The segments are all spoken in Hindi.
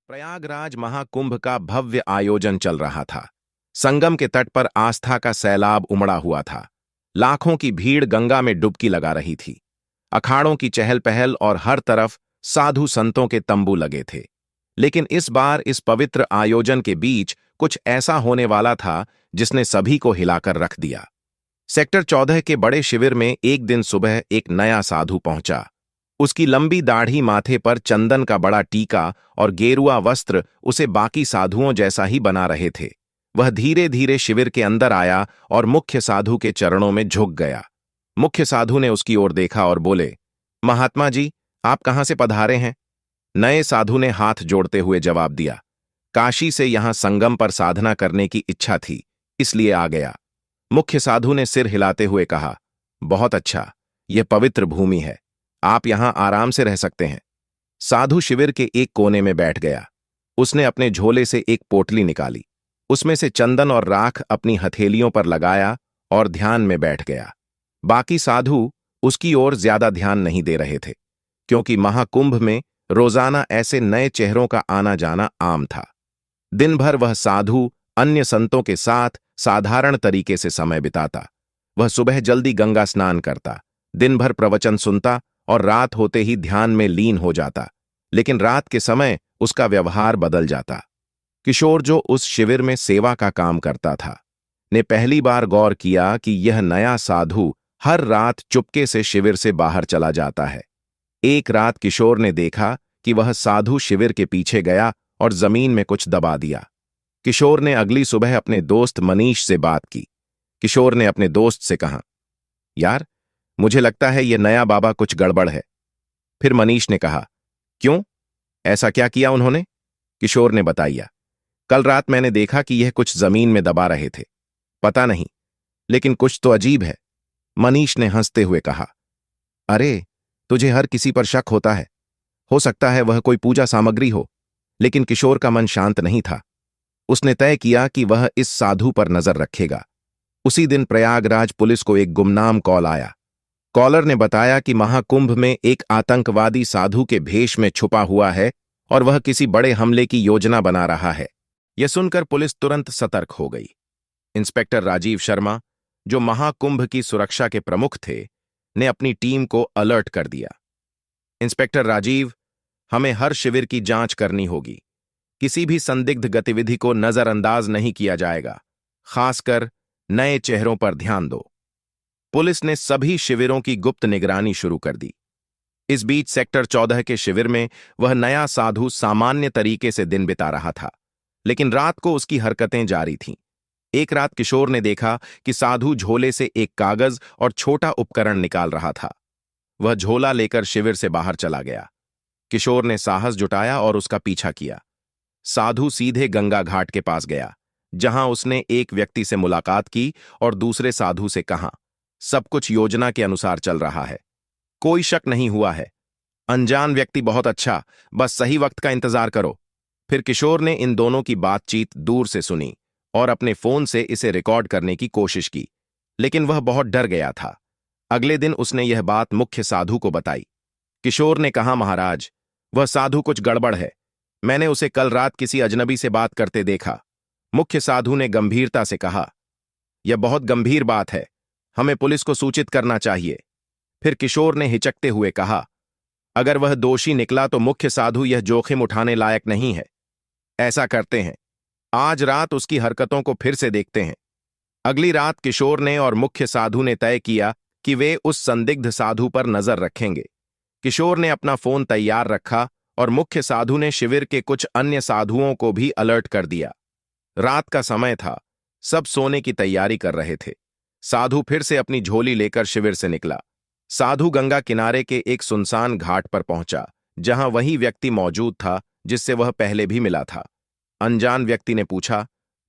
प्रयागराज महाकुंभ का भव्य आयोजन चल रहा था। संगम के तट पर आस्था का सैलाब उमड़ा हुआ था। लाखों की भीड़ गंगा में डुबकी लगा रही थी। अखाड़ों की चहल पहल और हर तरफ साधु संतों के तंबू लगे थे। लेकिन इस बार इस पवित्र आयोजन के बीच कुछ ऐसा होने वाला था जिसने सभी को हिलाकर रख दिया। सेक्टर 14 के बड़े शिविर में एक दिन सुबह एक नया साधु पहुंचा। उसकी लंबी दाढ़ी, माथे पर चंदन का बड़ा टीका और गेरुआ वस्त्र उसे बाकी साधुओं जैसा ही बना रहे थे। वह धीरे धीरे शिविर के अंदर आया और मुख्य साधु के चरणों में झुक गया। मुख्य साधु ने उसकी ओर देखा और बोले, महात्मा जी, आप कहां से पधारे हैं? नए साधु ने हाथ जोड़ते हुए जवाब दिया, काशी से यहां संगम पर साधना करने की इच्छा थी, इसलिए आ गया। मुख्य साधु ने सिर हिलाते हुए कहा, बहुत अच्छा, यह पवित्र भूमि है, आप यहां आराम से रह सकते हैं। साधु शिविर के एक कोने में बैठ गया। उसने अपने झोले से एक पोटली निकाली, उसमें से चंदन और राख अपनी हथेलियों पर लगाया और ध्यान में बैठ गया। बाकी साधु उसकी ओर ज्यादा ध्यान नहीं दे रहे थे, क्योंकि महाकुंभ में रोजाना ऐसे नए चेहरों का आना जाना आम था। दिन भर वह साधु अन्य संतों के साथ साधारण तरीके से समय बिताता। वह सुबह जल्दी गंगा स्नान करता, दिन भर प्रवचन सुनता और रात होते ही ध्यान में लीन हो जाता। लेकिन रात के समय उसका व्यवहार बदल जाता। किशोर, जो उस शिविर में सेवा का काम करता था, ने पहली बार गौर किया कि यह नया साधु हर रात चुपके से शिविर से बाहर चला जाता है। एक रात किशोर ने देखा कि वह साधु शिविर के पीछे गया और जमीन में कुछ दबा दिया। किशोर ने अगली सुबह अपने दोस्त मनीष से बात की। किशोर ने अपने दोस्त से कहा, यार, मुझे लगता है यह नया बाबा कुछ गड़बड़ है। फिर मनीष ने कहा, क्यों, ऐसा क्या किया उन्होंने? किशोर ने बताया, कल रात मैंने देखा कि यह कुछ जमीन में दबा रहे थे। पता नहीं, लेकिन कुछ तो अजीब है। मनीष ने हंसते हुए कहा, अरे, तुझे हर किसी पर शक होता है। हो सकता है वह कोई पूजा सामग्री हो। लेकिन किशोर का मन शांत नहीं था। उसने तय किया कि वह इस साधु पर नजर रखेगा। उसी दिन प्रयागराज पुलिस को एक गुमनाम कॉल आया। कॉलर ने बताया कि महाकुंभ में एक आतंकवादी साधु के भेष में छुपा हुआ है और वह किसी बड़े हमले की योजना बना रहा है। यह सुनकर पुलिस तुरंत सतर्क हो गई। इंस्पेक्टर राजीव शर्मा, जो महाकुंभ की सुरक्षा के प्रमुख थे, ने अपनी टीम को अलर्ट कर दिया। इंस्पेक्टर राजीव, हमें हर शिविर की जांच करनी होगी। किसी भी संदिग्ध गतिविधि को नजरअंदाज नहीं किया जाएगा। खासकर नए चेहरों पर ध्यान दो। पुलिस ने सभी शिविरों की गुप्त निगरानी शुरू कर दी। इस बीच सेक्टर 14 के शिविर में वह नया साधु सामान्य तरीके से दिन बिता रहा था, लेकिन रात को उसकी हरकतें जारी थीं। एक रात किशोर ने देखा कि साधु झोले से एक कागज और छोटा उपकरण निकाल रहा था। वह झोला लेकर शिविर से बाहर चला गया। किशोर ने साहस जुटाया और उसका पीछा किया। साधु सीधे गंगा घाट के पास गया, जहां उसने एक व्यक्ति से मुलाकात की और दूसरे साधु से कहा, सब कुछ योजना के अनुसार चल रहा है, कोई शक नहीं हुआ है। अनजान व्यक्ति बहुत अच्छा, बस सही वक्त का इंतजार करो। फिर किशोर ने इन दोनों की बातचीत दूर से सुनी और अपने फोन से इसे रिकॉर्ड करने की कोशिश की, लेकिन वह बहुत डर गया था। अगले दिन उसने यह बात मुख्य साधु को बताई। किशोर ने कहा, महाराज, वह साधु कुछ गड़बड़ है। मैंने उसे कल रात किसी अजनबी से बात करते देखा। मुख्य साधु ने गंभीरता से कहा, यह बहुत गंभीर बात है, हमें पुलिस को सूचित करना चाहिए। फिर किशोर ने हिचकते हुए कहा, अगर वह दोषी निकला तो मुख्य साधु यह जोखिम उठाने लायक नहीं है। ऐसा करते हैं, आज रात उसकी हरकतों को फिर से देखते हैं। अगली रात किशोर ने और मुख्य साधु ने तय किया कि वे उस संदिग्ध साधु पर नजर रखेंगे। किशोर ने अपना फोन तैयार रखा और मुख्य साधु ने शिविर के कुछ अन्य साधुओं को भी अलर्ट कर दिया। रात का समय था, सब सोने की तैयारी कर रहे थे। साधु फिर से अपनी झोली लेकर शिविर से निकला। साधु गंगा किनारे के एक सुनसान घाट पर पहुंचा, जहां वही व्यक्ति मौजूद था जिससे वह पहले भी मिला था। अनजान व्यक्ति ने पूछा,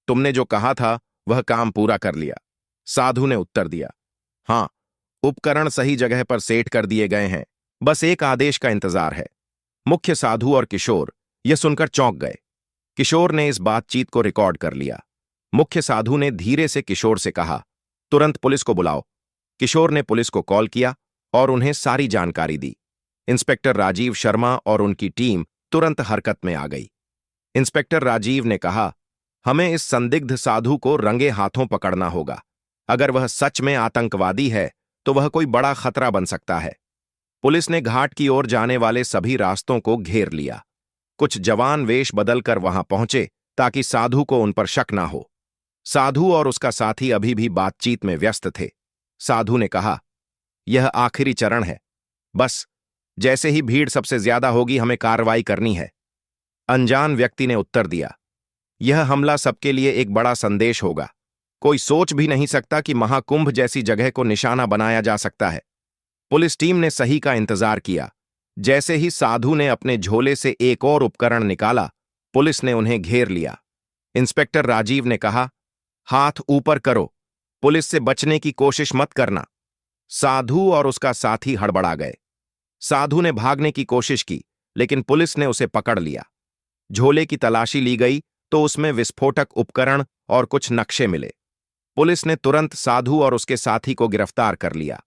तुमने जो कहा था वह काम पूरा कर लिया? साधु ने उत्तर दिया, हां, उपकरण सही जगह पर सेट कर दिए गए हैं, बस एक आदेश का इंतजार है। मुख्य साधु और किशोर यह सुनकर चौंक गए। किशोर ने इस बातचीत को रिकॉर्ड कर लिया। मुख्य साधु ने धीरे से किशोर से कहा, तुरंत पुलिस को बुलाओ। किशोर ने पुलिस को कॉल किया और उन्हें सारी जानकारी दी। इंस्पेक्टर राजीव शर्मा और उनकी टीम तुरंत हरकत में आ गई। इंस्पेक्टर राजीव ने कहा, हमें इस संदिग्ध साधु को रंगे हाथों पकड़ना होगा। अगर वह सच में आतंकवादी है तो वह कोई बड़ा खतरा बन सकता है। पुलिस ने घाट की ओर जाने वाले सभी रास्तों को घेर लिया। कुछ जवान वेश बदलकर वहां पहुंचे ताकि साधु को उन पर शक ना हो। साधु और उसका साथी अभी भी बातचीत में व्यस्त थे। साधु ने कहा, यह आखिरी चरण है। बस जैसे ही भीड़ सबसे ज्यादा होगी हमें कार्रवाई करनी है। अनजान व्यक्ति ने उत्तर दिया, यह हमला सबके लिए एक बड़ा संदेश होगा। कोई सोच भी नहीं सकता कि महाकुंभ जैसी जगह को निशाना बनाया जा सकता है। पुलिस टीम ने सही का इंतजार किया। जैसे ही साधु ने अपने झोले से एक और उपकरण निकाला, पुलिस ने उन्हें घेर लिया। इंस्पेक्टर राजीव ने कहा, हाथ ऊपर करो, पुलिस से बचने की कोशिश मत करना। साधु और उसका साथी हड़बड़ा गए। साधु ने भागने की कोशिश की, लेकिन पुलिस ने उसे पकड़ लिया। झोले की तलाशी ली गई तो उसमें विस्फोटक उपकरण और कुछ नक्शे मिले। पुलिस ने तुरंत साधु और उसके साथी को गिरफ्तार कर लिया।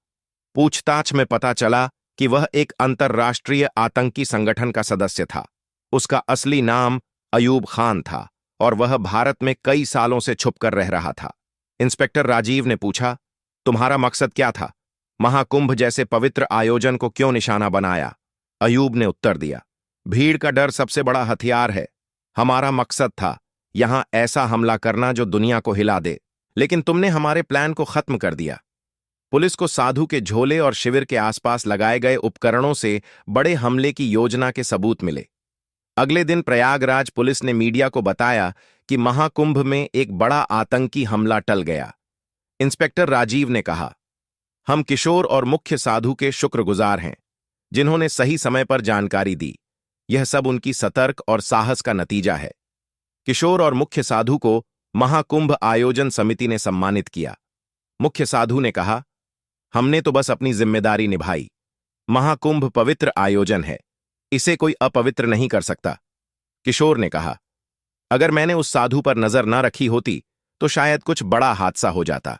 पूछताछ में पता चला कि वह एक अंतर्राष्ट्रीय आतंकी संगठन का सदस्य था। उसका असली नाम अयूब खान था और वह भारत में कई सालों से छुपकर रह रहा था। इंस्पेक्टर राजीव ने पूछा, तुम्हारा मकसद क्या था? महाकुंभ जैसे पवित्र आयोजन को क्यों निशाना बनाया? अयूब ने उत्तर दिया, भीड़ का डर सबसे बड़ा हथियार है। हमारा मकसद था यहां ऐसा हमला करना जो दुनिया को हिला दे, लेकिन तुमने हमारे प्लान को खत्म कर दिया। पुलिस को साधु के झोले और शिविर के आसपास लगाए गए उपकरणों से बड़े हमले की योजना के सबूत मिले। अगले दिन प्रयागराज पुलिस ने मीडिया को बताया कि महाकुंभ में एक बड़ा आतंकी हमला टल गया। इंस्पेक्टर राजीव ने कहा, हम किशोर और मुख्य साधु के शुक्रगुजार हैं, जिन्होंने सही समय पर जानकारी दी। यह सब उनकी सतर्क और साहस का नतीजा है। किशोर और मुख्य साधु को महाकुंभ आयोजन समिति ने सम्मानित किया। मुख्य साधु ने कहा, हमने तो बस अपनी जिम्मेदारी निभाई। महाकुंभ पवित्र आयोजन है, इसे कोई अपवित्र नहीं कर सकता। किशोर ने कहा, अगर मैंने उस साधु पर नजर न रखी होती तो शायद कुछ बड़ा हादसा हो जाता।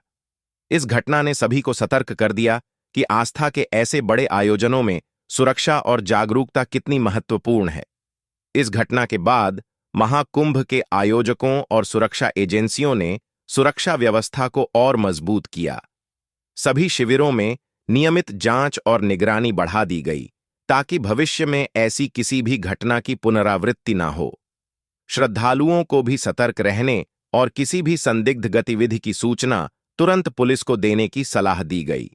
इस घटना ने सभी को सतर्क कर दिया कि आस्था के ऐसे बड़े आयोजनों में सुरक्षा और जागरूकता कितनी महत्वपूर्ण है। इस घटना के बाद महाकुंभ के आयोजकों और सुरक्षा एजेंसियों ने सुरक्षा व्यवस्था को और मजबूत किया। सभी शिविरों में नियमित जांच और निगरानी बढ़ा दी गई ताकि भविष्य में ऐसी किसी भी घटना की पुनरावृत्ति न हो। श्रद्धालुओं को भी सतर्क रहने और किसी भी संदिग्ध गतिविधि की सूचना तुरंत पुलिस को देने की सलाह दी गई।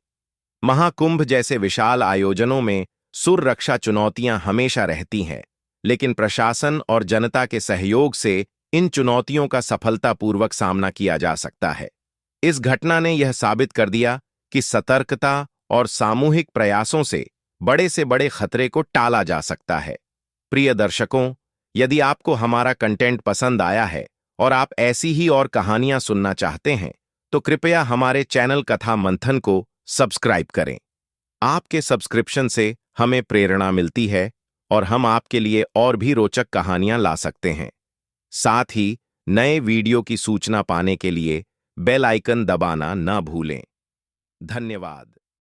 महाकुंभ जैसे विशाल आयोजनों में सुरक्षा चुनौतियां हमेशा रहती हैं, लेकिन प्रशासन और जनता के सहयोग से इन चुनौतियों का सफलतापूर्वक सामना किया जा सकता है। इस घटना ने यह साबित कर दिया कि सतर्कता और सामूहिक प्रयासों से बड़े खतरे को टाला जा सकता है। प्रिय दर्शकों, यदि आपको हमारा कंटेंट पसंद आया है और आप ऐसी ही और कहानियां सुनना चाहते हैं, तो कृपया हमारे चैनल कथा मंथन को सब्सक्राइब करें। आपके सब्सक्रिप्शन से हमें प्रेरणा मिलती है और हम आपके लिए और भी रोचक कहानियां ला सकते हैं। साथ ही नए वीडियो की सूचना पाने के लिए बेल आइकन दबाना न भूलें। धन्यवाद।